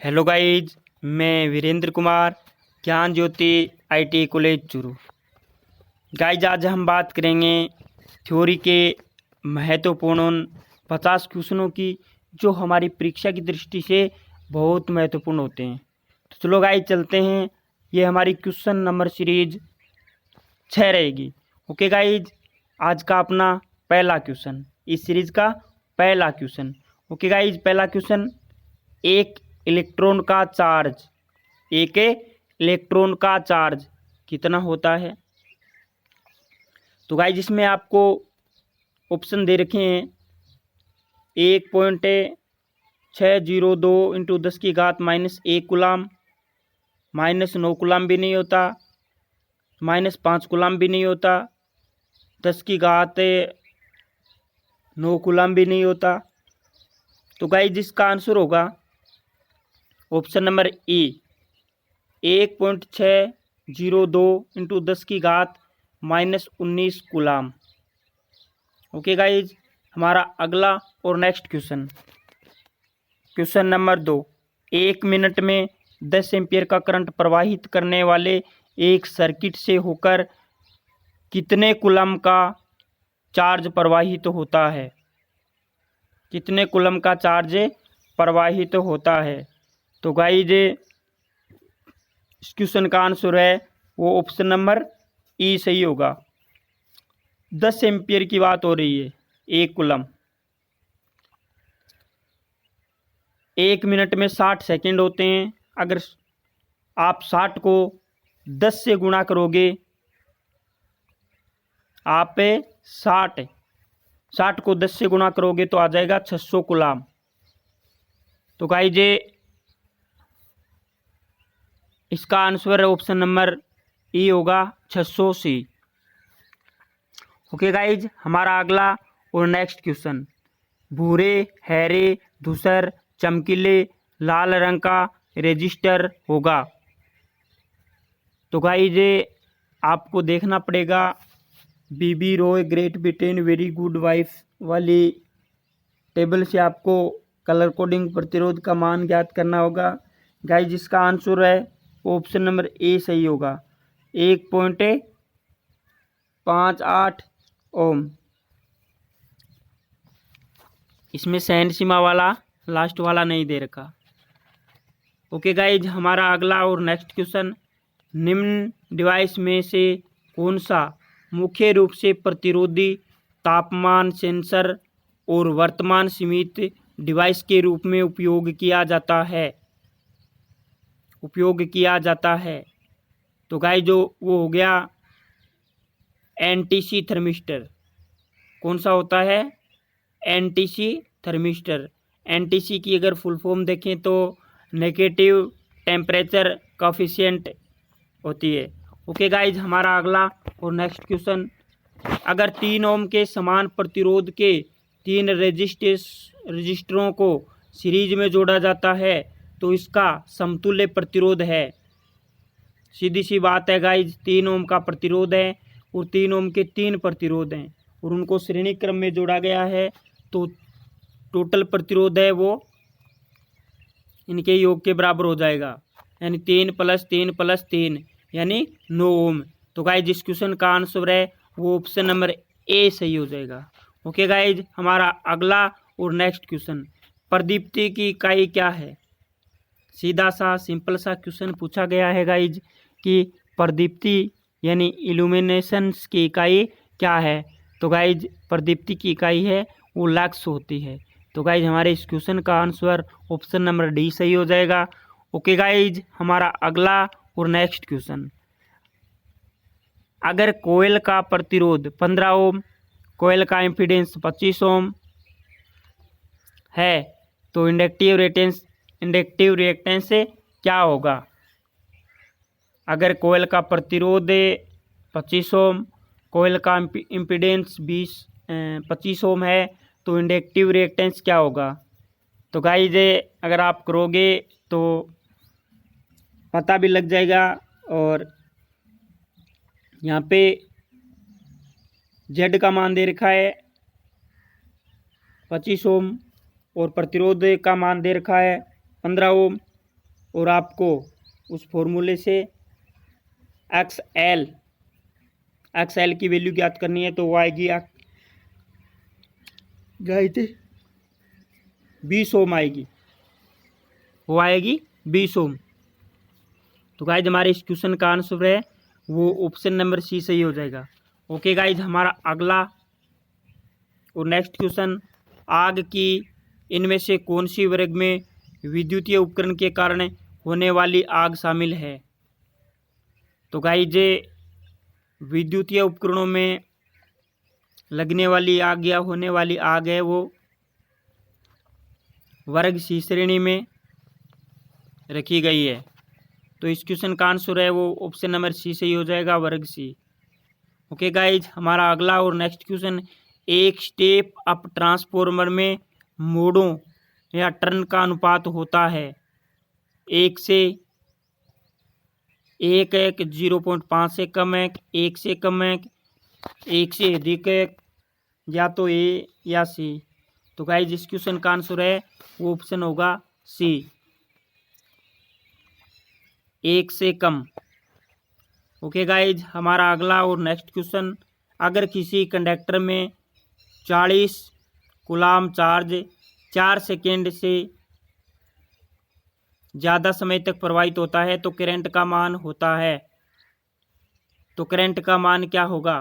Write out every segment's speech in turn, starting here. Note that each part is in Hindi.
हेलो गाइज, मैं वीरेंद्र कुमार, ज्ञान ज्योति आईटी कॉलेज चूरू। गाइज आज हम बात करेंगे थ्योरी के महत्वपूर्ण 50 क्वेश्चनों की, जो हमारी परीक्षा की दृष्टि से बहुत महत्वपूर्ण होते हैं। तो चलो गाइज चलते हैं। ये हमारी क्वेश्चन नंबर सीरीज 6 रहेगी। ओके गाइज, आज का अपना पहला क्वेश्चन, इस सीरीज का पहला क्वेश्चन। ओके गाइज, पहला क्वेश्चन, एक इलेक्ट्रॉन का चार्ज कितना होता है। तो गाइस इसमें आपको ऑप्शन दे रखे हैं 1.602 इंटू 10⁻⁻1 कूलाम, -9 कूलाम भी नहीं होता, -5 कूलाम भी नहीं होता, 10⁻9 कूलाम भी नहीं होता। तो गाइस जिसका आंसर होगा ऑप्शन नंबर ई, 1.602 इंटू 10⁻⁻19 कूलाम। ओके गाइज, हमारा अगला और next question, question number 2, 1 minute में 10 एम्पियर का करंट प्रवाहित करने वाले एक सर्किट से होकर कितने कूलम का चार्ज प्रवाहित होता है। कितने कूलम का चार्ज प्रवाहित होता है। तो गाइज इस क्वेश्चन का आंसर है वो ऑप्शन नंबर ई सही होगा। 10 एम्पियर की बात हो रही है, 1 कूलम। 1 मिनट में 60 सेकंड होते हैं। अगर आप 60 को 10 से गुणा करोगे, आप 60 को 10 से गुणा करोगे तो आ जाएगा 600 कूलम। तो गाइज इसका आंसर ऑप्शन नंबर ई होगा 600 सी। ओके गाइज, हमारा अगला और नेक्स्ट क्वेश्चन, भूरे, हरे, धूसर, चमकीले लाल रंग का रेजिस्टर होगा। तो गाइज आपको देखना पड़ेगा BB Roy great Britain very good wife वाली टेबल से आपको कलर कोडिंग प्रतिरोध का मान ज्ञात करना होगा। गाइज इसका आंसर है ऑप्शन नंबर ए सही होगा, 1.58 ओम। इसमें सहन सीमा वाला लास्ट वाला नहीं दे रखा। ओके गाइज, हमारा अगला और नेक्स्ट क्वेश्चन, निम्न डिवाइस में से कौन सा मुख्य रूप से प्रतिरोधी तापमान सेंसर और वर्तमान सीमित डिवाइस के रूप में उपयोग किया जाता है। तो गाइस जो वो हो गया एनटीसी थर्मिस्टर। कौन सा होता है? NTC thermistor. एनटीसी की अगर फुल फॉर्म देखें तो नेगेटिव टेम्परेचर कोफिशिएंट होती है। ओके गाइज, हमारा अगला और नेक्स्ट क्वेश्चन, अगर 3 ओम के समान प्रतिरोध के 3 रजिस्टरों को सीरीज में जोड़ा जाता है तो इसका समतुल्य प्रतिरोध है। सीधी सी बात है गाइज, 3 ओम का प्रतिरोध है और 3 ओम के 3 प्रतिरोध हैं और उनको श्रेणी क्रम में जोड़ा गया है, तो टोटल प्रतिरोध है वो इनके योग के बराबर हो जाएगा, यानी 3 + 3 + 3 यानी 9 ओम। तो गाइज इस क्वेश्चन का आंसर है वो ऑप्शन नंबर ए सही हो जाएगा। ओके गाइज, हमारा अगला और नेक्स्ट क्वेश्चन, प्रदीप्ति की इकाई क्या है। सीधा सा सिंपल सा क्वेश्चन पूछा गया है गाइज कि प्रदीप्ति यानी इल्यूमिनेशंस की इकाई क्या है। तो गाइज प्रदीप्ति की इकाई है वो लक्स होती है। तो गाइज हमारे इस क्वेश्चन का आंसर ऑप्शन नंबर डी सही हो जाएगा। ओके गाइज, हमारा अगला और नेक्स्ट क्वेश्चन, अगर कोयल का प्रतिरोध 15 ओम, कोयल का इम्पीडेंस 25 ओम है तो इंडक्टिव रिएक्टेंस से क्या होगा। अगर कोयल का प्रतिरोध 25 ओम, कोयल का इम्पीडेंस 25 ओम है तो इंडक्टिव रिएक्टेंस क्या होगा। तो गाइज अगर आप करोगे तो पता भी लग जाएगा, और यहाँ पे जेड का मान दे रखा है 25 ओम और प्रतिरोध का मान दे रखा है 15 ओम। और आपको उस फॉर्मूले से एक्स एल की वैल्यू ज्ञात करनी है, तो वो आएगी 20 ओम आएगी, वो आएगी 20 ओम। तो गाइज हमारे इस क्वेश्चन का आंसर है वो ऑप्शन नंबर सी सही हो जाएगा। ओके गाइज, हमारा अगला और नेक्स्ट क्वेश्चन, आग की इनमें से कौन सी वर्ग में विद्युतीय उपकरण के कारण होने वाली आग शामिल है। तो गाइज विद्युतीय उपकरणों में लगने वाली आग या होने वाली आग है वो वर्ग सी श्रेणी में रखी गई है। तो इस क्वेश्चन का आंसर है वो ऑप्शन नंबर सी सही हो जाएगा, वर्ग सी। ओके गाइज, हमारा अगला और नेक्स्ट क्वेश्चन, एक स्टेप अप ट्रांसफॉर्मर में मोड़ों या टर्न का अनुपात होता है 1 से 1 0.5 से कम है, 1 से कम है, 1 से अधिक है, या तो ए या सी। तो गाइज इस क्वेश्चन का आंसर है वो ऑप्शन होगा सी, 1 से कम। ओके गाइज, हमारा अगला और नेक्स्ट क्वेश्चन, अगर किसी कंडक्टर में 40 कूलाम चार्ज 4 सेकेंड से ज़्यादा समय तक प्रवाहित होता है तो करंट का मान होता है। तो करंट का मान क्या होगा।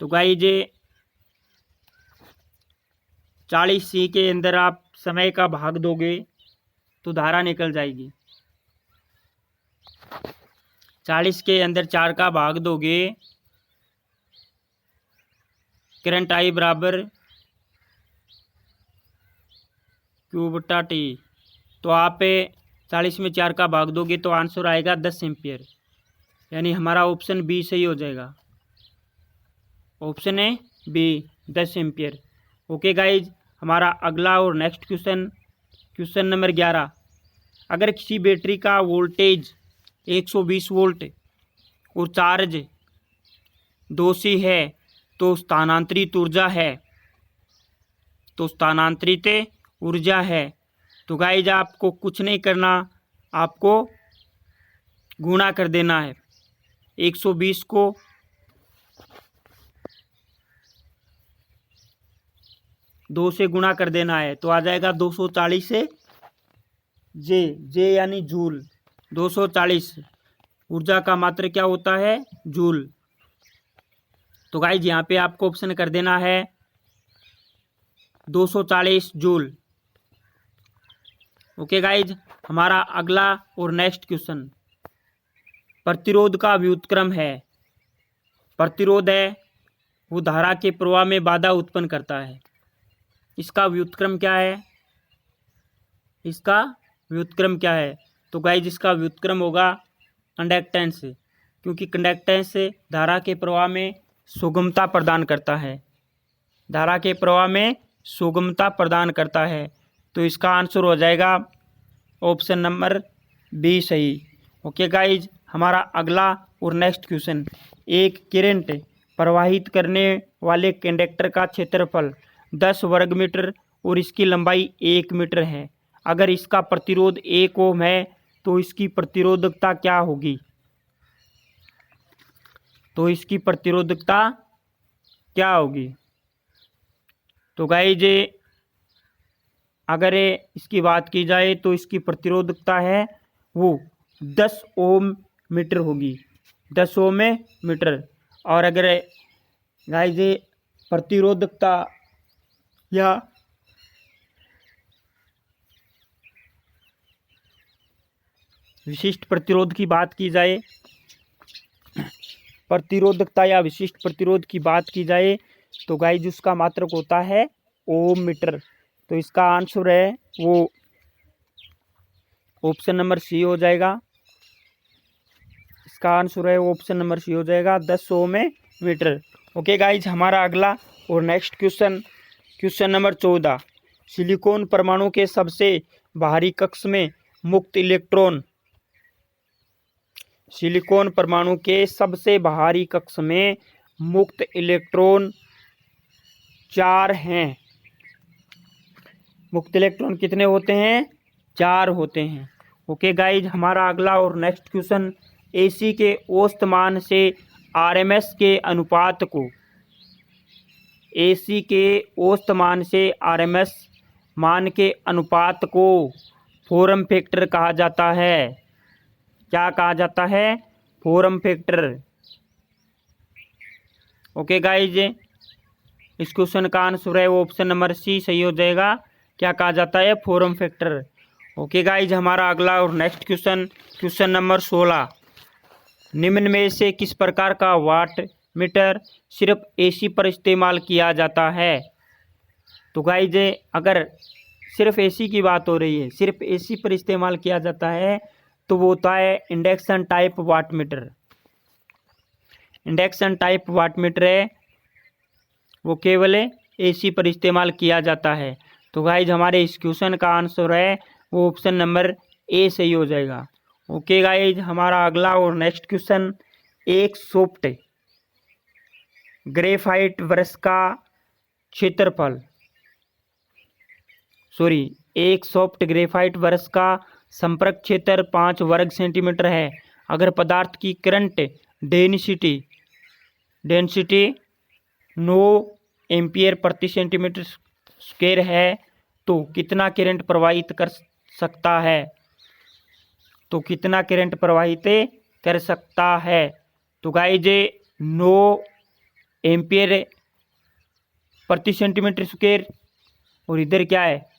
तो गाइज 40 सी के अंदर आप समय का भाग दोगे तो धारा निकल जाएगी। 40 के अंदर 4 का भाग दोगे, करंट आई बराबर क्यू बटा टी। तो आप 40 में 4 का भाग दोगे तो आंसर आएगा 10 एम्पियर, यानी हमारा ऑप्शन बी सही हो जाएगा। ऑप्शन है बी, 10 एम्पियर। ओके गाइज, हमारा अगला और नेक्स्ट क्वेश्चन, क्वेश्चन नंबर 11, अगर किसी बैटरी का वोल्टेज 120 वोल्ट और चार्ज 2C है तो स्थानांतरित ऊर्जा है। तो गाइज आपको कुछ नहीं करना, आपको गुणा कर देना है। 120 को 2 से गुणा कर देना है तो आ जाएगा 240 से जे यानी जूल। 240 ऊर्जा का मात्रा क्या होता है, जूल। तो गाइज यहाँ पे आपको ऑप्शन कर देना है 240 जूल। ओके गाइज, हमारा अगला और नेक्स्ट क्वेश्चन, प्रतिरोध का व्युत्क्रम है। प्रतिरोध है वो धारा के प्रवाह में बाधा उत्पन्न करता है। इसका व्युत्क्रम क्या है, इसका व्युत्क्रम क्या है। तो गाइज इसका व्युत्क्रम होगा कंडक्टेंस, क्योंकि कंडक्टेंस धारा के प्रवाह में सुगमता प्रदान करता है, धारा के प्रवाह में सुगमता प्रदान करता है। तो इसका आंसर हो जाएगा ऑप्शन नंबर बी सही। ओके गाइज, हमारा अगला और नेक्स्ट क्वेश्चन, एक करंट प्रवाहित करने वाले कंडक्टर का क्षेत्रफल 10 वर्ग मीटर और इसकी लंबाई 1 मीटर है। अगर इसका प्रतिरोध 1 ओम है तो इसकी प्रतिरोधकता क्या होगी। तो इसकी प्रतिरोधकता क्या होगी। तो गाइज अगर इसकी बात की जाए तो इसकी प्रतिरोधकता है वो 10 ओम मीटर होगी, 10 ओम मीटर। और अगर गाइज प्रतिरोधकता या विशिष्ट प्रतिरोध की बात की जाए, प्रतिरोधकता या विशिष्ट प्रतिरोध की बात की जाए तो गाइज उसका मात्रक होता है ओम मीटर। तो इसका आंसर है वो ऑप्शन नंबर सी हो जाएगा। इसका आंसर है ऑप्शन नंबर सी हो जाएगा, 10 ओम मीटर। ओके गाइज, हमारा अगला और next question, question number 14, silicon परमाणु के सबसे बाहरी कक्ष में मुक्त इलेक्ट्रॉन, सिलिकॉन परमाणु के सबसे बाहरी कक्ष में मुक्त इलेक्ट्रॉन 4 हैं। मुक्त इलेक्ट्रॉन कितने होते हैं, 4 होते हैं। ओके गाइज, हमारा अगला और नेक्स्ट क्वेश्चन, एसी के औसत मान से आरएमएस के अनुपात को, एसी के औसत मान से आरएमएस मान के अनुपात को फॉर्म फैक्टर कहा जाता है। क्या कहा जाता है? Form factor. ओके गाइज, इस क्वेश्चन का आंसर है वो ऑप्शन नंबर सी सही हो जाएगा। क्या कहा जाता है? Form factor. ओके गाइज, हमारा अगला और नेक्स्ट क्वेश्चन, क्वेश्चन नंबर 16, निम्न में से किस प्रकार का वाट मीटर सिर्फ एसी पर इस्तेमाल किया जाता है? तो गाइज, अगर सिर्फ एसी की बात हो रही है, सिर्फ एसी पर इस्तेमाल किया जाता है, तो वो होता है induction type watt meter. Induction type watt meter है, वो केवल एसी पर इस्तेमाल किया जाता है। तो गाइज, हमारे इस क्वेश्चन का आंसर है वो ऑप्शन नंबर ए सही हो जाएगा। ओके गाइज, हमारा अगला और नेक्स्ट क्वेश्चन, एक सॉफ्ट ग्रेफाइट ब्रश का क्षेत्रफल, एक सॉफ्ट ग्रेफाइट ब्रश का संपर्क क्षेत्र 5 वर्ग सेंटीमीटर है। अगर पदार्थ की करंट डेंसिटी 9 एम्पियर प्रति सेंटीमीटर स्क्वायर है, तो कितना करंट प्रवाहित कर सकता है? तो कितना करंट प्रवाहित कर सकता है? तो गाइज, 9 एम्पियर प्रति सेंटीमीटर स्क्वायर, और इधर क्या है?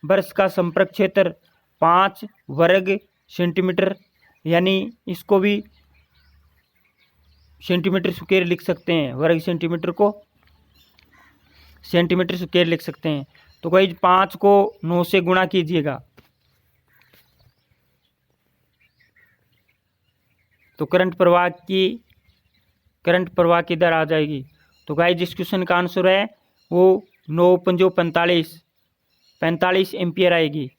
ब्रश का संपर्क क्षेत्र 5 वर्ग सेंटीमीटर, यानी इसको भी सेंटीमीटर स्क्वायर लिख सकते हैं, वर्ग सेंटीमीटर को सेंटीमीटर स्क्वायर लिख सकते हैं। तो गाइज, 5 को 9 से गुणा कीजिएगा, तो करंट प्रवाह की दर आ जाएगी। तो गाइज, इस क्वेश्चन का आंसर है वो 9 पंजो 45 एम्पियर आएगी।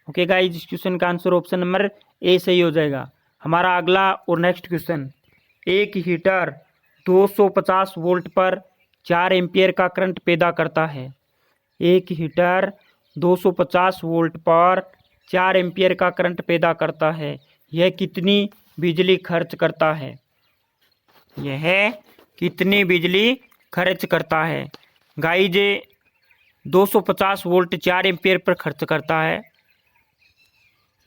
ओके गाइज, इस क्वेश्चन का आंसर ऑप्शन नंबर ए सही हो जाएगा। हमारा अगला और नेक्स्ट क्वेश्चन, एक हीटर 250 वोल्ट पर 4 एम्पियर का करंट पैदा करता है। एक हीटर 250 वोल्ट पर 4 एम्पियर का करंट पैदा करता है। यह कितनी बिजली खर्च करता है? यह कितनी बिजली खर्च करता है? गाइज, 250 वोल्ट 4 एम्पियर पर खर्च करता है,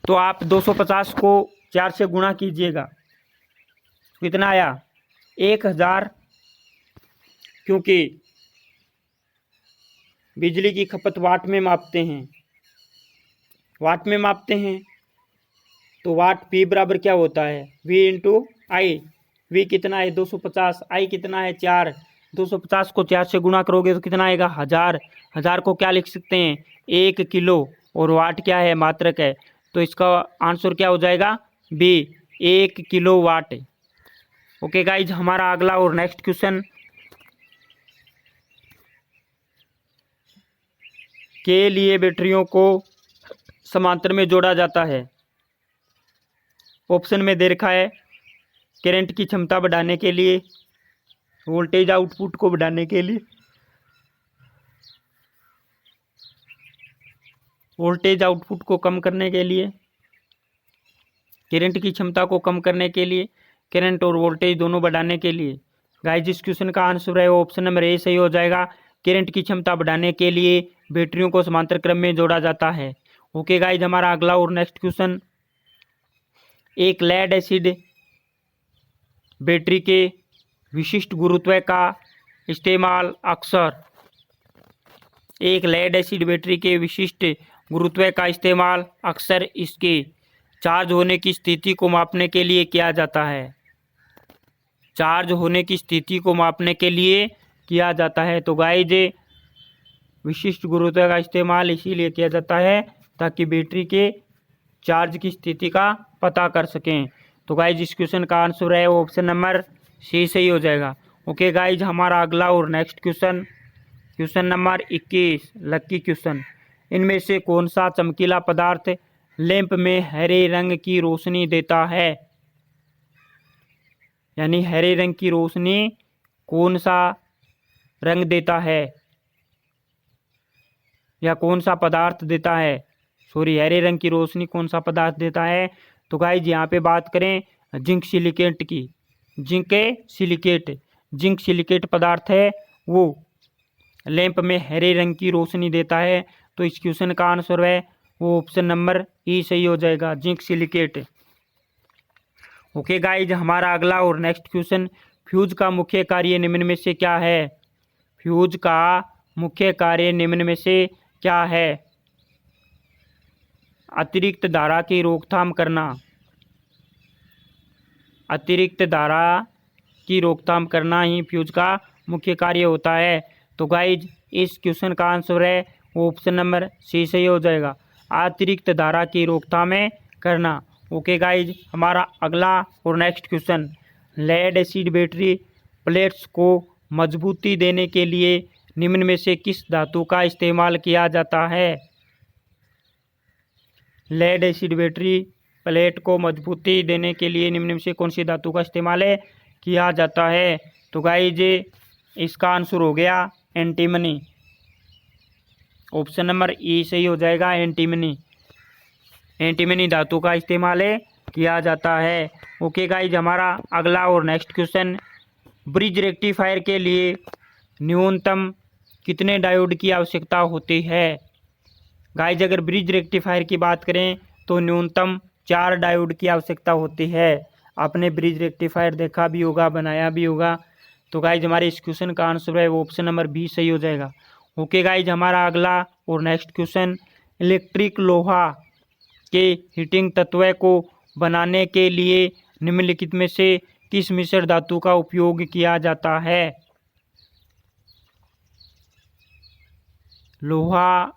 तो आप 250 को 4 से गुणा कीजिएगा, कितना आया? 1000, क्योंकि बिजली की खपत वाट में मापते हैं, तो वाट पी बराबर क्या होता है? We into I. वी कितना है? 250। आई कितना है? 4। 250 को 4 से गुणा करोगे तो कितना आएगा? 1000। 1000 को क्या लिख सकते हैं? 1 किलो, और वाट क्या है? मात्रक है, तो इसका आंसर क्या हो जाएगा? B, 1 kilowatt. Okay guys, हमारा अगला और नेक्स्ट क्वेश्चन, के लिए बैटरियों को समांतर में जोड़ा जाता है। ऑप्शन में दे रखा है करंट की क्षमता बढ़ाने के लिए, वोल्टेज आउटपुट को बढ़ाने के लिए, वोल्टेज आउटपुट को कम करने के लिए, करंट की क्षमता को कम करने के लिए, करंट और वोल्टेज दोनों बढ़ाने के लिए। गाइस, इस क्वेश्चन का आंसर है ऑप्शन नंबर ए सही हो जाएगा। करंट की क्षमता बढ़ाने के लिए बैटरियों को समांतर क्रम में जोड़ा जाता है। ओके गाइस, हमारा अगला और नेक्स्ट क्वेश्चन, एक लेड एसिड बैटरी के विशिष्ट गुरुत्व का इस्तेमाल अक्सर, एक लेड एसिड बैटरी के विशिष्ट गुरुत्व का इस्तेमाल अक्सर इसके चार्ज होने की स्थिति को मापने के लिए किया जाता है। चार्ज होने की स्थिति को मापने के लिए किया जाता है। तो गाइज, विशिष्ट गुरुत्व का इस्तेमाल इसीलिए किया जाता है ताकि बैटरी के चार्ज की स्थिति का पता कर सकें। तो गाइज, इस क्वेश्चन का आंसर है वो ऑप्शन नंबर सी सही हो जाएगा। ओके गाइज, हमारा अगला और next question, question number 21, lucky question, इनमें से कौन सा चमकीला पदार्थ लैंप में हरे रंग की रोशनी देता है? यानी हरे रंग की रोशनी कौन सा रंग देता है या कौन सा पदार्थ देता है? हरे रंग की रोशनी कौन सा पदार्थ देता है? तो गाइज यहाँ पे बात करें जिंक सिलिकेट की, जिंक सिलिकेट पदार्थ है वो लैंप में हरे रंग की रोशनी देता है। तो इस क्वेश्चन का आंसर है वो ऑप्शन नंबर ई सही हो जाएगा, जिंक सिलिकेट। ओके गाइज, हमारा अगला और नेक्स्ट क्वेश्चन, फ्यूज का मुख्य कार्य निम्न में से क्या है? फ्यूज का मुख्य कार्य निम्न में से क्या है? अतिरिक्त धारा की रोकथाम करना, अतिरिक्त धारा की रोकथाम करना ही फ्यूज का मुख्य कार्य होता है। तो गाइज इस क्वेश्चन का आंसर है वो ऑप्शन नंबर सी सही हो जाएगा, अतिरिक्त धारा की रोकथाम करना। ओके गाइज, हमारा अगला और next question, lead acid battery plates को मजबूती देने के लिए निम्न में से किस धातु का इस्तेमाल किया जाता है? लेड एसिड बैटरी प्लेट को मजबूती देने के लिए निम्न में से कौन सी धातु का इस्तेमाल किया जाता है? तो गाइज इसका आंसर हो गया एंटीमनी, ऑप्शन नंबर ई सही हो जाएगा, एंटीमनी। एंटीमनी धातु का इस्तेमाल किया जाता है। ओके गाइज, हमारा अगला और नेक्स्ट क्वेश्चन, ब्रिज रेक्टिफायर के लिए न्यूनतम कितने डायोड की आवश्यकता होती है? गाइज अगर ब्रिज रेक्टिफायर की बात करें तो न्यूनतम 4 डायोड की आवश्यकता होती है। आपने ब्रिज रेक्टिफायर देखा भी होगा, बनाया भी होगा। तो गाइज हमारे इस क्वेश्चन का आंसर है वो ऑप्शन नंबर बी सही हो जाएगा। ओके गाइज, हमारा अगला और नेक्स्ट क्वेश्चन, इलेक्ट्रिक लोहा के हीटिंग तत्व को बनाने के लिए निम्नलिखित में से किस मिश्र धातु का उपयोग किया जाता है? लोहा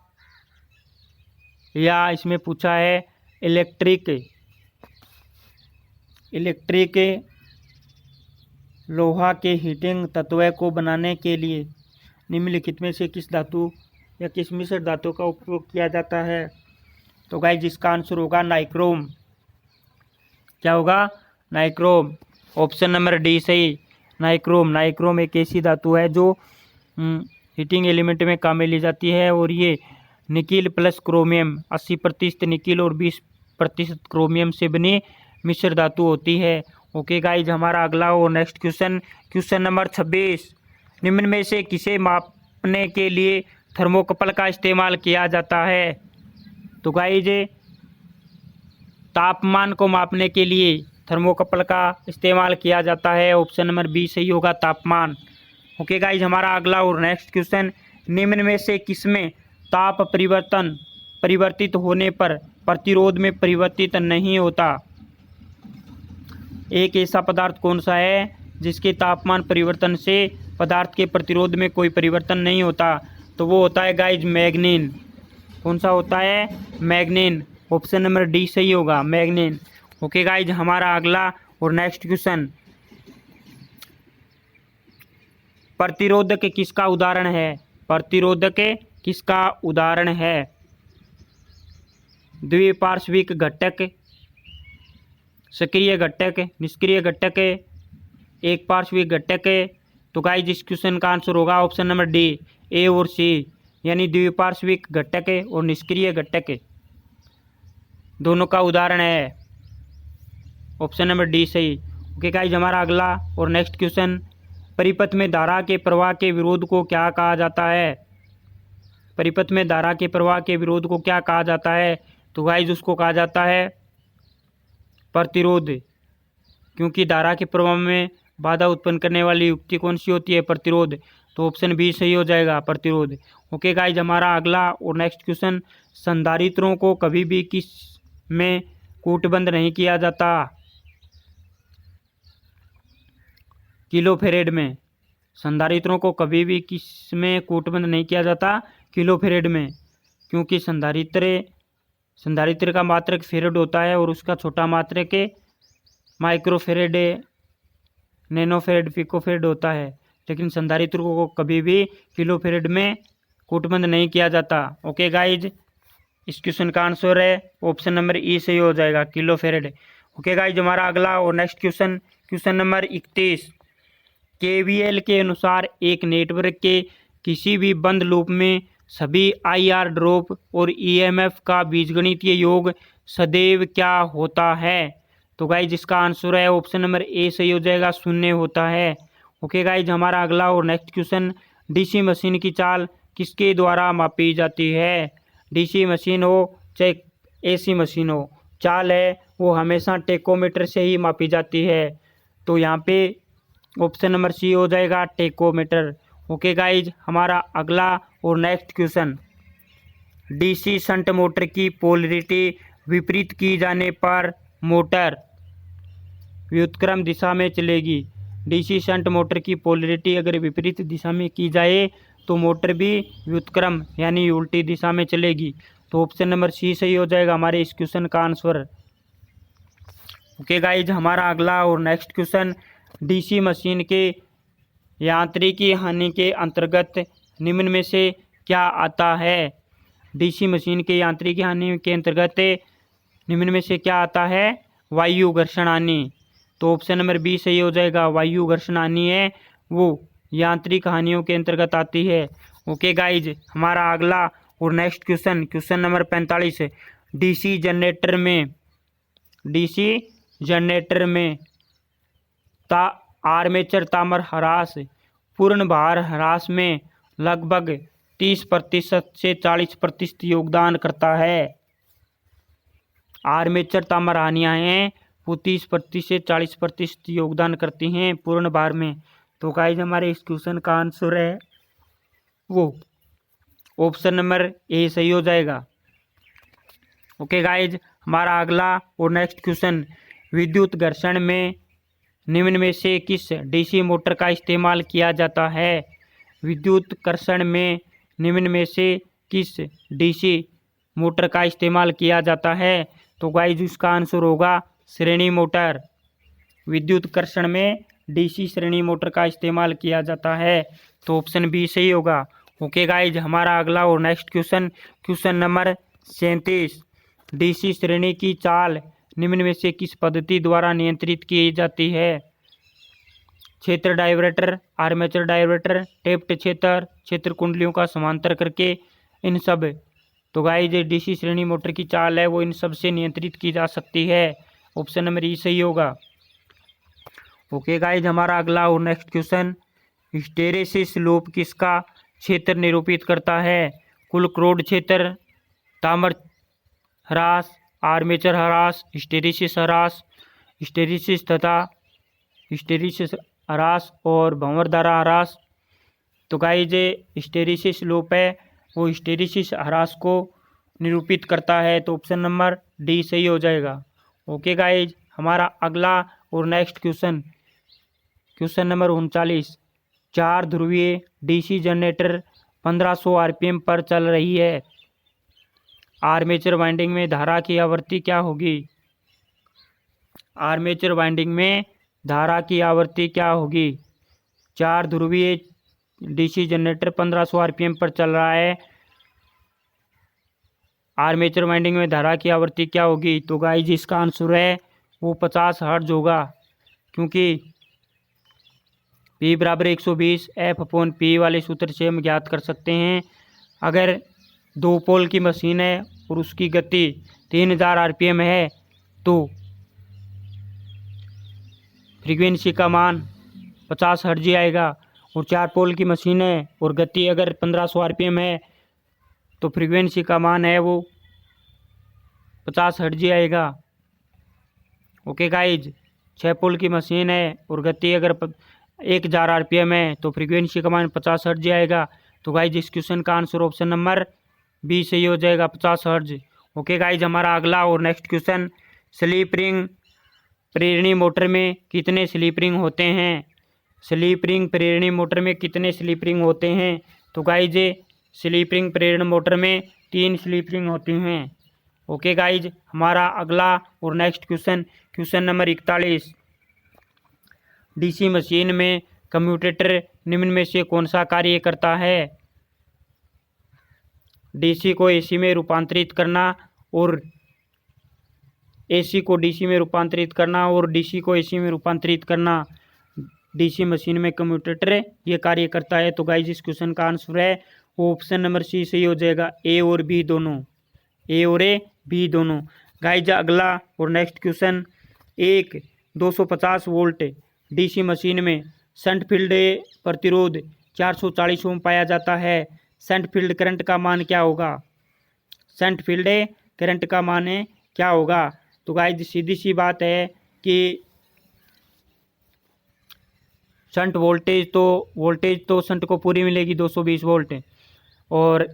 या इसमें पूछा है इलेक्ट्रिक लोहा के हीटिंग तत्व को बनाने के लिए निम्नलिखित में से किस धातु या किस मिश्र धातु का उपयोग किया जाता है? तो गाइस जिसका आंसर होगा नाइक्रोम। क्या होगा? नाइक्रोम, ऑप्शन नंबर डी सही, नाइक्रोम। नाइक्रोम एक ऐसी धातु है जो हीटिंग एलिमेंट में काम में ली जाती है और ये निकिल प्लस क्रोमियम 80% निकिल और 20% क्रोमियम से बनी मिश्र धातु होती है। ओके गाइज, हमारा अगला और नेक्स्ट क्वेश्चन नंबर 26, निम्न में से किसे मापने के लिए थर्मोकपल का इस्तेमाल किया जाता है? तो गाइज तापमान को मापने के लिए थर्मोकपल का इस्तेमाल किया जाता है, ऑप्शन नंबर बी सही होगा, तापमान। ओके गाइज, हमारा अगला और नेक्स्ट क्वेश्चन, निम्न में से किसमें ताप परिवर्तित होने पर प्रतिरोध में परिवर्तित नहीं होता? एक ऐसा पदार्थ कौन सा है जिसके तापमान परिवर्तन से पदार्थ के प्रतिरोध में कोई परिवर्तन नहीं होता? तो वो होता है गाइज मैग्नीन। कौन सा होता है? मैग्नीन, ऑप्शन नंबर डी सही होगा, मैग्नीन। ओके गाइज, हमारा अगला और नेक्स्ट क्वेश्चन, प्रतिरोधक किसका उदाहरण है? प्रतिरोधक किसका उदाहरण है? द्विपार्श्विक घटक, सक्रिय घटक, निष्क्रिय घटक, एक पार्श्विक घटक। तो गाइस इस क्वेश्चन का आंसर होगा ऑप्शन नंबर डी, ए और सी, यानी द्विपार्श्विक घटक और निष्क्रिय घटक दोनों का उदाहरण है, ऑप्शन नंबर डी सही। ओके गाइस, हमारा अगला और नेक्स्ट क्वेश्चन, परिपथ में धारा के प्रवाह के विरोध को क्या कहा जाता है? परिपथ में धारा के प्रवाह के विरोध को क्या कहा जाता है? तो गाइस उसको कहा जाता है प्रतिरोध, क्योंकि धारा के प्रवाह में बाधा उत्पन्न करने वाली युक्ति कौन सी होती है? प्रतिरोध। तो ऑप्शन बी सही हो जाएगा, प्रतिरोध। ओके गाइज, हमारा अगला और नेक्स्ट क्वेश्चन, संधारित्रों को कभी भी किस में कूटबंद नहीं किया जाता? किलोफेरेड में। संधारित्रों को कभी भी किस में कूटबंद नहीं किया जाता? किलोफेरेड में, क्योंकि संधारित्र का मात्रक फेरेड होता है और उसका छोटा मात्रक माइक्रोफेरेड, नैनोफेरेड, पिकोफेरेड होता है, लेकिन संधारित्र को कभी भी किलोफेरेड में कूटबंद नहीं किया जाता। ओके गाइज, इस क्वेश्चन का आंसर है ऑप्शन नंबर ई सही हो जाएगा, किलोफेरेड। ओके गाइज, हमारा अगला और नेक्स्ट क्वेश्चन नंबर 31, केवीएल के अनुसार एक नेटवर्क के किसी भी बंद लूप में सभी IR ड्रॉप और EMF का बीजगणितीय योग सदैव क्या होता है? तो गाइज जिसका आंसर है ऑप्शन नंबर ए सही हो जाएगा, शून्य होता है। ओके गाइज, हमारा अगला और नेक्स्ट क्वेश्चन, डीसी मशीन की चाल किसके द्वारा मापी जाती है? डीसी मशीन हो चाहे AC मशीन हो, चाल है वो हमेशा टेकोमीटर से ही मापी जाती है। तो यहाँ पे ऑप्शन नंबर सी हो जाएगा, टेकोमीटर। ओके गाइज, हमारा अगला और next question, DC shunt motor की पोलरिटी विपरीत की जाने पर मोटर व्युत्क्रम दिशा में चलेगी। डीसी शंट मोटर की पोलरिटी अगर विपरीत दिशा में की जाए तो मोटर भी व्युत्क्रम यानी उल्टी दिशा में चलेगी। तो ऑप्शन नंबर सी सही हो जाएगा हमारे इस क्वेश्चन का आंसर। ओके गाइज, हमारा अगला और नेक्स्ट क्वेश्चन, डीसी मशीन के यांत्रिकी हानि के अंतर्गत निम्न में से क्या आता है? डीसी मशीन के यांत्रिकी हानि के अंतर्गत निम्न में से क्या आता है? वायु घर्षण हानि। तो ऑप्शन नंबर बी सही हो जाएगा, वायु घर्षण हानि है वो यांत्रिक हानियों के अंतर्गत आती है। ओके गाइज, हमारा अगला और next question, question number 45, DC generator में आर्मेचर ताम्र ह्रास पूर्ण भार ह्रास में लगभग 30% से 40% योगदान करता है। आर्मेचर ताम्र हानियाँ हैं वो 30% से 40% योगदान करती हैं पूर्ण भार में। तो गाइज हमारे इस क्वेश्चन का आंसर है वो ऑप्शन नंबर ए सही हो जाएगा। ओके गाइज, हमारा अगला और नेक्स्ट क्वेश्चन, विद्युत घर्षण में निम्न में से किस डीसी मोटर का इस्तेमाल किया जाता है? विद्युत घर्षण में निम्न में से किस डीसी मोटर का इस्तेमाल किया जाता है? तो गाइज इसका आंसर होगा श्रेणी मोटर। विद्युत घर्षण में डीसी श्रेणी मोटर का इस्तेमाल किया जाता है। तो ऑप्शन बी सही होगा। ओके गाइज, हमारा अगला और next question, question number 37, DC श्रेणी की चाल निम्न में से किस पद्धति द्वारा नियंत्रित की जाती है? क्षेत्र डायवर्टर, आर्मेचर डायवर्टर, टेप्ड क्षेत्र कुंडलियों का समांतर करके, इन सब। तो गाइज डीसी श्रेणी मोटर की चाल है वो इन सब से नियंत्रित की जा सकती है। ऑप्शन नंबर ई सही होगा। ओके गाइज, हमारा अगला और नेक्स्ट क्वेश्चन, हिस्टेरेसिस लूप किसका क्षेत्र निरूपित करता है? कुल क्रोड क्षेत्र, ताम्र ह्रास, आर्मेचर ह्रास, हिस्टेरेसिस ह्रास, हिस्टेरेसिस तथा हिस्टेरेसिस ह्रास और भंवर द्वारा ह्रास। तो गाइज हिस्टेरेसिस लूप है वो हिस्टेरेसिस ह्रास को निरूपित करता है। तो ऑप्शन नंबर डी सही हो जाएगा। ओके गाइज, हमारा अगला और नेक्स्ट क्वेश्चन, क्वेश्चन नंबर 39, 4 ध्रुवीय डीसी जनरेटर 1500 RPM पर चल रही है। आर्मेचर वाइंडिंग में धारा की आवृत्ति क्या होगी? आर्मेचर वाइंडिंग में धारा की आवृत्ति क्या होगी? 4 ध्रुवीय डीसी जनरेटर 1500 RPM पर चल रहा है, आर्मेचर वाइंडिंग में धारा की आवृत्ति क्या होगी? तो गाइज इसका आंसर है वो 50 हर्ट्ज होगा, क्योंकि P बराबर 120 F/P वाले सूत्र से हम ज्ञात कर सकते हैं। अगर 2 पोल की मशीन है और उसकी गति 3000 RPM है तो फ्रीक्वेंसी का मान 50 हर्ट्ज ही आएगा। और 4 पोल की मशीन है और गति अगर 1500 RPM है तो फ्रीक्वेंसी का मान है वो 50 हर्ट्ज ही आएगा। ओके गाइज, 6 पोल की मशीन है और गति अगर 1000 RPM है तो फ्रीक्वेंसी का मान 50 हर्ट्ज ही आएगा। तो गाइज इस क्वेश्चन का आंसर ऑप्शन नंबर बी सही हो जाएगा, 50 हर्ट्ज। ओके गाइज, हमारा अगला और नेक्स्ट क्वेश्चन, स्लिप रिंग प्रेरणी मोटर में कितने स्लिप रिंग होते हैं? स्लिप रिंग प्रेरणी मोटर में कितने स्लिप रिंग होते हैं? तो गाइज स्लिप रिंग प्रेरण मोटर में 3 स्लिप रिंग होती हैं। ओके गाइज, हमारा अगला और next question, question number 41, DC machine में कम्यूटेटर निम्न में से कौन सा कार्य करता है? डीसी को एसी में रूपांतरित करना और एसी को डीसी में रूपांतरित करना और डीसी को एसी में रूपांतरित करना, डीसी मशीन में कम्यूटेटर ये कार्य करता है। तो गाइज इस क्वेश्चन का आंसर है वो ऑप्शन नंबर सी सही हो जाएगा, ए और बी दोनों, ए और बी दोनों। गाइज अगला और नेक्स्ट क्वेश्चन, एक 250 वोल्ट डीसी मशीन में शंट फील्ड प्रतिरोध 440 ओम पाया जाता है, शंट फील्ड करंट का मान क्या होगा? शंट फील्ड करंट का मान क्या होगा? तो गाइज सीधी सी बात है कि शंट वोल्टेज तो शंट को पूरी मिलेगी 220 वोल्ट, और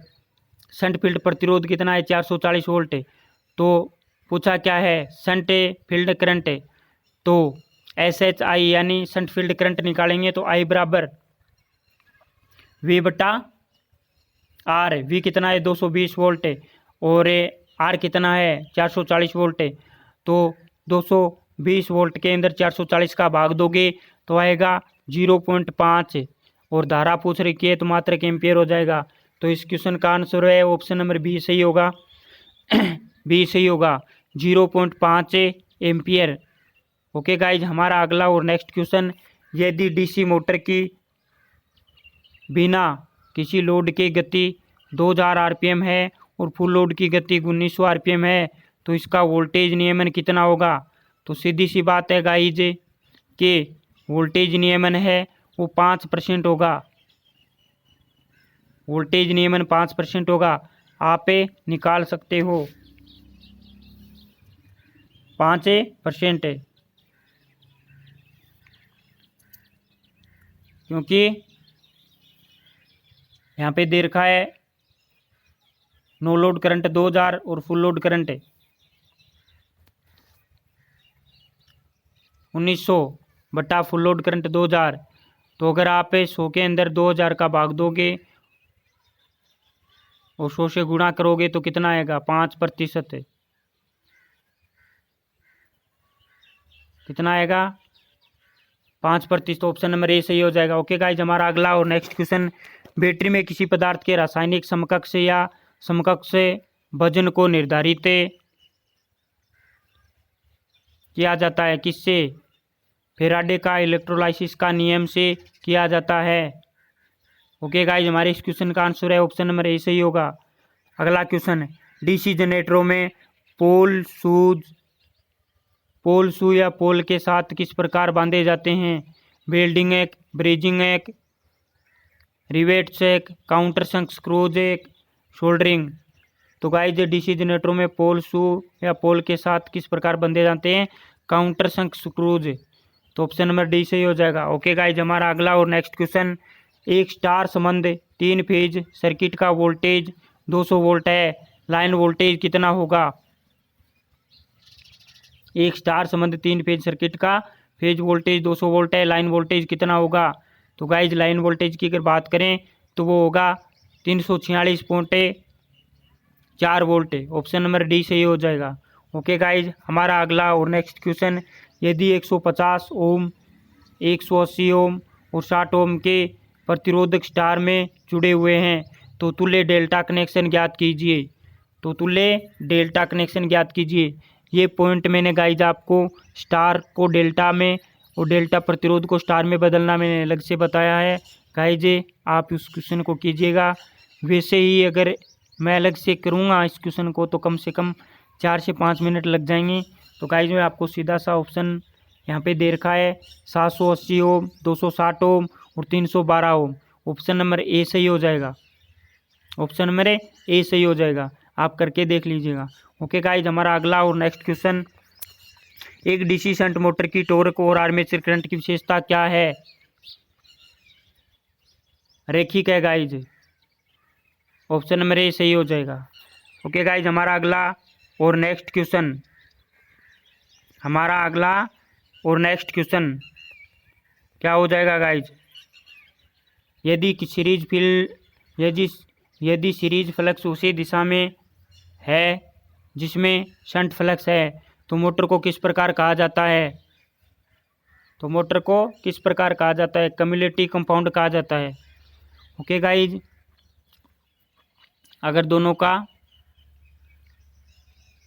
शंट फील्ड प्रतिरोध कितना है? 440 वोल्ट। तो पूछा क्या है? Shunt field current. तो SHI यानी शंट फील्ड करंट निकालेंगे तो I बराबर V बटा R। V कितना है? 220 वोल्ट, और R कितना है? 440 वोल्ट। तो 220 वोल्ट के अंदर 440 का भाग दोगे तो आएगा 0.5, और धारा पूछ रखी है तो मात्रक एम्पियर हो जाएगा। तो इस क्वेश्चन का आंसर है ऑप्शन नंबर बी सही होगा। बी सही होगा, 0.5 एम्पियर। ओके गाइज, हमारा अगला और नेक्स्ट क्वेश्चन, यदि डीसी मोटर की बिना किसी लोड के गति 2000 आरपीएम है और फुल लोड की गति 1900 आरपीएम है तो इसका वोल्टेज नियमन कितना होगा? तो सीधी सी बात है गाइज कि वोल्टेज नियमन है वो 5% होगा। वोल्टेज नियमन 5% होगा। आप निकाल सकते हो 5%, क्योंकि यहाँ पे दे रखा है नो लोड करंट 2000 और फुल लोड करंट 1900 बटा फुल लोड करंट 2000। तो अगर आप 100 के अंदर 2000 का भाग दोगे और 100 से गुणा करोगे तो कितना आएगा? 5%। कितना आएगा? 5%। ऑप्शन नंबर ए सही हो जाएगा। ओके गाइज, हमारा अगला और नेक्स्ट क्वेश्चन, बैटरी में किसी पदार्थ के रासायनिक समकक्ष या समकक्ष वजन को निर्धारित किया जाता है किससे? फेराडे का इलेक्ट्रोलाइसिस का नियम से किया जाता है। ओके गाइज, हमारे इस क्वेश्चन का आंसर है ऑप्शन नंबर ए सही होगा। अगला क्वेश्चन, डीसी जनरेटरों में पोल शू या पोल के साथ किस प्रकार बांधे जाते हैं? वेल्डिंग एक, ब्रेजिंग एक, रिवेट्स एक, काउंटर संक स्क्रूज एक, सोल्डरिंग। तो गाइज डीसी जनरेटरों में पोल शू या पोल के साथ किस प्रकार बंधे जाते हैं? काउंटर संक स्क्रूज। तो ऑप्शन नंबर डी सही हो जाएगा। ओके गाइज, हमारा अगला और नेक्स्ट क्वेश्चन, एक स्टार संबंध 3 फेज सर्किट का वोल्टेज 200 वोल्ट है, लाइन वोल्टेज कितना होगा? एक स्टार संबंध 3 फेज सर्किट का फेज वोल्टेज 200 वोल्ट है, लाइन वोल्टेज कितना होगा? तो गाइज लाइन वोल्टेज की अगर बात करें तो वो होगा 346.4 वोल्ट। ऑप्शन नंबर डी सही हो जाएगा। ओके गाइज, हमारा अगला और नेक्स्ट क्वेश्चन, यदि 150 ओम, 180 ओम और 60 ओम के प्रतिरोधक स्टार में जुड़े हुए हैं तो तुल्य डेल्टा कनेक्शन ज्ञात कीजिए। तो तुल्य डेल्टा कनेक्शन ज्ञात कीजिए। ये पॉइंट मैंने गाइज आपको स्टार को डेल्टा में और डेल्टा प्रतिरोध को स्टार में बदलना मैंने अलग से बताया है। गाइज आप उस क्वेश्चन को कीजिएगा। वैसे ही अगर मैं अलग से करूँगा इस क्वेश्चन को तो कम से कम 4 से 5 मिनट लग जाएंगे। तो गाइज मैं आपको सीधा सा ऑप्शन यहाँ पे दे रखा है 780 ओम, 260 ओम और 312 ओम। ऑप्शन नंबर ए सही हो जाएगा। ऑप्शन नंबर ए सही हो जाएगा, आप करके देख लीजिएगा। ओके गाइज, हमारा अगला और नेक्स्ट क्वेश्चन, एक डीसी शंट मोटर की टॉर्क और आर्मेचर करंट की विशेषता क्या है? रैखिक है गाइज। ऑप्शन नंबर ए सही हो जाएगा। ओके गाइज, हमारा अगला और नेक्स्ट क्वेश्चन, क्या हो जाएगा गाइज? यदि सीरीज फ्लक्स उसी दिशा में है जिसमें शंट फ्लक्स है तो मोटर को किस प्रकार कहा जाता है? तो मोटर को किस प्रकार कहा जाता है? कम्युलेटिव कंपाउंड कहा जाता है। ओके गाइज, अगर दोनों का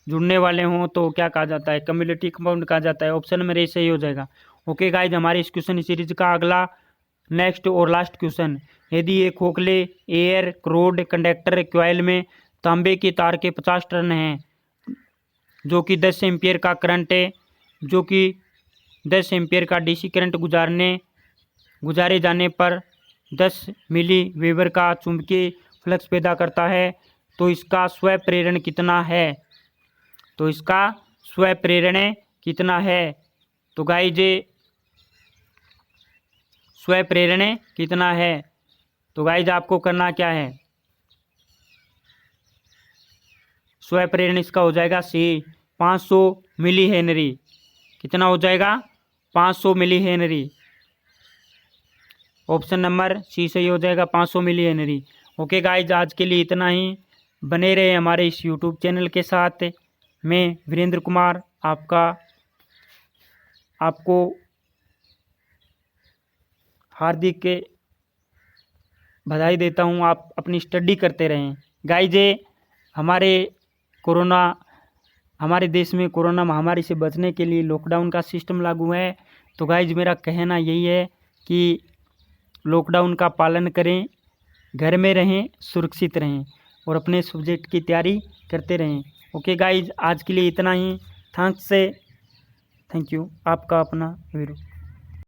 जुड़ने वाले हों तो क्या कहा जाता है? कम्युलेटिव कंपाउंड कहा जाता है। ऑप्शन नंबर ए सही हो जाएगा। ओके गाइज, हमारे इस क्वेश्चन सीरीज का अगला नेक्स्ट और लास्ट क्वेश्चन, यदि एक खोखले एयर क्रोड कंडक्टर क्वाइल में तांबे के तार के 50 टर्न हैं जो कि 10 एम्पियर का करंट है, जो कि 10 एम्पियर का डीसी करंट गुजारे जाने पर 10 मिली वेबर का चुंबकीय फ्लक्स पैदा करता है, तो इसका स्व प्रेरण कितना है? तो इसका स्व प्रेरण कितना है? तो गाइज स्व प्रेरण कितना है? तो गाइज आपको करना क्या है, स्व प्रेरण इसका हो जाएगा सी 500 मिली हेनरी। कितना हो जाएगा? 500 milli henry. Option number C सही हो जाएगा, 500 मिली हेनरी। ओके गाइज, आज के लिए इतना ही। बने रहे हमारे इस यूट्यूब चैनल के साथ। मैं वीरेंद्र कुमार आपको हार्दिक बधाई देता हूं। आप अपनी स्टडी करते रहें गाइज। हमारे देश में कोरोना महामारी से बचने के लिए लॉकडाउन का सिस्टम लागू है। तो गाइज मेरा कहना यही है कि लॉकडाउन का पालन करें, घर में रहें, सुरक्षित रहें और अपने सब्जेक्ट की तैयारी करते रहें। ओके गाइज, आज के लिए इतना ही। Thank you. आपका अपना वीरू।